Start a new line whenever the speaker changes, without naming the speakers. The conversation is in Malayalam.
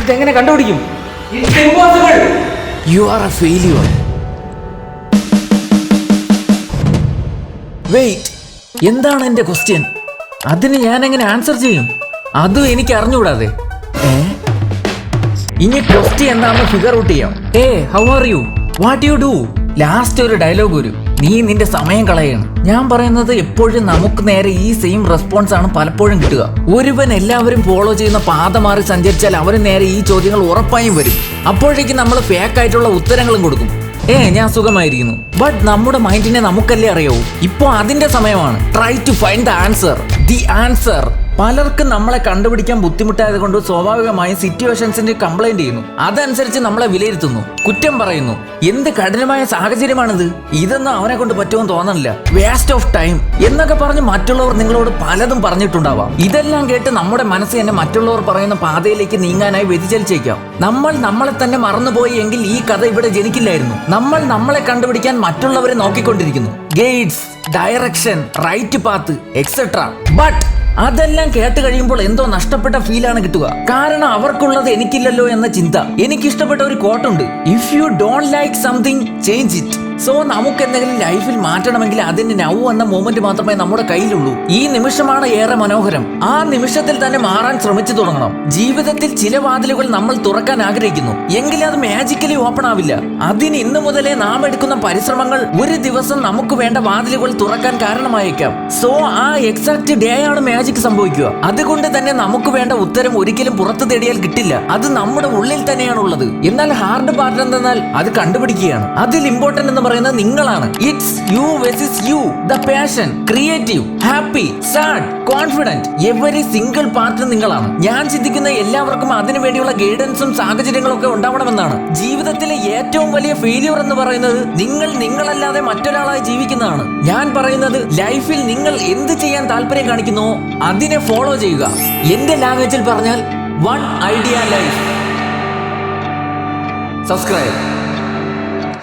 ഇതെങ്ങനെ കണ്ടുപിടിക്കും? You are a failure. Wait, എന്താണ് എന്റെ ക്വസ്റ്റ്യൻ? അതിന് ഞാൻ എങ്ങനെ ആൻസർ ചെയ്യും? അതും എനിക്ക് അറിഞ്ഞുകൂടാതെ. ഇനി ക്വസ്റ്റ്യൻ എന്താണെന്ന് ഫിഗർ ഔട്ട് ചെയ്യാം. How are you, what you do? Last ഒരു ഡയലോഗ് വരും, നീ നിന്റെ സമയം കളയാണ്. ഞാൻ പറയുന്നത് എപ്പോഴും നമുക്ക് നേരെ ഈ സെയിം റെസ്പോൺസ് ആണ് പലപ്പോഴും കിട്ടുക. ഒരുവൻ എല്ലാവരും ഫോളോ ചെയ്യുന്ന പാത മാറി സഞ്ചരിച്ചാൽ അവന് നേരെ ഈ ചോദ്യങ്ങൾ ഉറപ്പായും വരും. അപ്പോഴേക്കും നമ്മൾ ഫേക്ക് ആയിട്ടുള്ള ഉത്തരങ്ങളും കൊടുക്കും. ഞാൻ സുഖമായിരിക്കുന്നു. ബട്ട് നമ്മുടെ മൈൻഡിനെ നമുക്കല്ലേ അറിയാവൂ. ഇപ്പോ അതിന്റെ സമയമാണ്. Try to find the answer. പലർക്കും നമ്മളെ കണ്ടുപിടിക്കാൻ ബുദ്ധിമുട്ടായത് കൊണ്ട് സ്വാഭാവികമായും സിറ്റുവേഷൻസിന്റെ കംപ്ലൈന്റ് ചെയ്യുന്നു. അതനുസരിച്ച് നമ്മളെ വിലയിരുത്തുന്നു, കുറ്റം പറയുന്നു. എന്ത് കഠിനമായ സാഹചര്യമാണിത്, ഇതൊന്നും അവനെ കൊണ്ട് പറ്റുമെന്ന് തോന്നണില്ല, വേസ്റ്റ് ഓഫ് ടൈം എന്നൊക്കെ പറഞ്ഞ് മറ്റുള്ളവർ നിങ്ങളോട് പലതും പറഞ്ഞിട്ടുണ്ടാവാം. ഇതെല്ലാം കേട്ട് നമ്മുടെ മനസ്സ് തന്നെ മറ്റുള്ളവർ പറയുന്ന പാതയിലേക്ക് നീങ്ങാനായി വ്യതിചലിച്ചേക്കാം. നമ്മൾ നമ്മളെ തന്നെ മറന്നുപോയി എങ്കിൽ ഈ കഥ ഇവിടെ ജനിക്കില്ലായിരുന്നു. നമ്മൾ നമ്മളെ കണ്ടുപിടിക്കാൻ മറ്റുള്ളവരെ നോക്കിക്കൊണ്ടിരിക്കുന്നു. Guides, direction, right path etcetera. But അതെല്ലാം കേട്ട് കഴിയുമ്പോൾ എന്തോ നഷ്ടപ്പെട്ട ഫീലാണ് കിട്ടുക. കാരണം അവർക്കുള്ളത് എനിക്കില്ലല്ലോ എന്ന ചിന്ത. എനിക്കിഷ്ടപ്പെട്ട ഒരു കോട്ടുണ്ട്, if you don't like something change it. So നമുക്ക് എന്തെങ്കിലും ലൈഫിൽ മാറ്റണമെങ്കിൽ അതിന് നൗ എന്ന മൊമെന്റ് മാത്രമേ നമ്മുടെ കയ്യിലുള്ളൂ. ഈ നിമിഷമാണ് ഏറെ മനോഹരം. ആ നിമിഷത്തിൽ തന്നെ മാറാൻ ശ്രമിച്ചു തുടങ്ങണം. ജീവിതത്തിൽ ചില വാതിലുകൾ നമ്മൾ തുറക്കാൻ ആഗ്രഹിക്കുന്നു, എങ്കിൽ അത് മാജിക്കലി ഓപ്പൺ ആവില്ല. അതിന് ഇന്നു മുതലേ നാം എടുക്കുന്ന പരിശ്രമങ്ങൾ ഒരു ദിവസം നമുക്ക് വേണ്ട വാതിലുകൾ തുറക്കാൻ കാരണമായേക്കാം. സോ ആ എക്സാക്ട് ഡേ ആണ് മാജിക് സംഭവിക്കുക. അതുകൊണ്ട് തന്നെ നമുക്ക് വേണ്ട ഉത്തരം ഒരിക്കലും പുറത്തു തേടിയാൽ കിട്ടില്ല. അത് നമ്മുടെ ഉള്ളിൽ തന്നെയാണുള്ളത്. എന്നാൽ ഹാർഡ് പാർട്ട് എന്തെന്നാൽ അത് കണ്ടുപിടിക്കുകയാണ്. അതിൽ ഇമ്പോർട്ടന്റ് എന്ന് പറയുന്നത് നിങ്ങളാണ്. It's you versus you. The passion, creative, happy, sad, confident, every single part നിങ്ങളാണ്. ഞാൻ ചിന്തിക്കുന്ന എല്ലാവർക്കും അതിനു വേണ്ടിയുള്ള ഗൈഡൻസും സാഹചര്യങ്ങളും ഒക്കെ ഉണ്ടാവണമെന്നാണ്. ജീവിതത്തിലെ ഏറ്റവും വലിയ ഫെയിലിയർ എന്ന് പറയുന്നത് നിങ്ങളല്ലാതെ മറ്റൊരാളായി ജീവിക്കുന്നതാണ്. ഞാൻ പറയുന്നത് ലൈഫിൽ നിങ്ങൾ എന്ത് ചെയ്യാൻ താല്പര്യം കാണിക്കുന്നോ അതിനെ ഫോളോ ചെയ്യുക. എന്റെ ലാംഗ്വേജിൽ പറഞ്ഞാൽ വൺ ഐഡിയ ലൈഫ്. സബ്സ്ക്രൈബ്.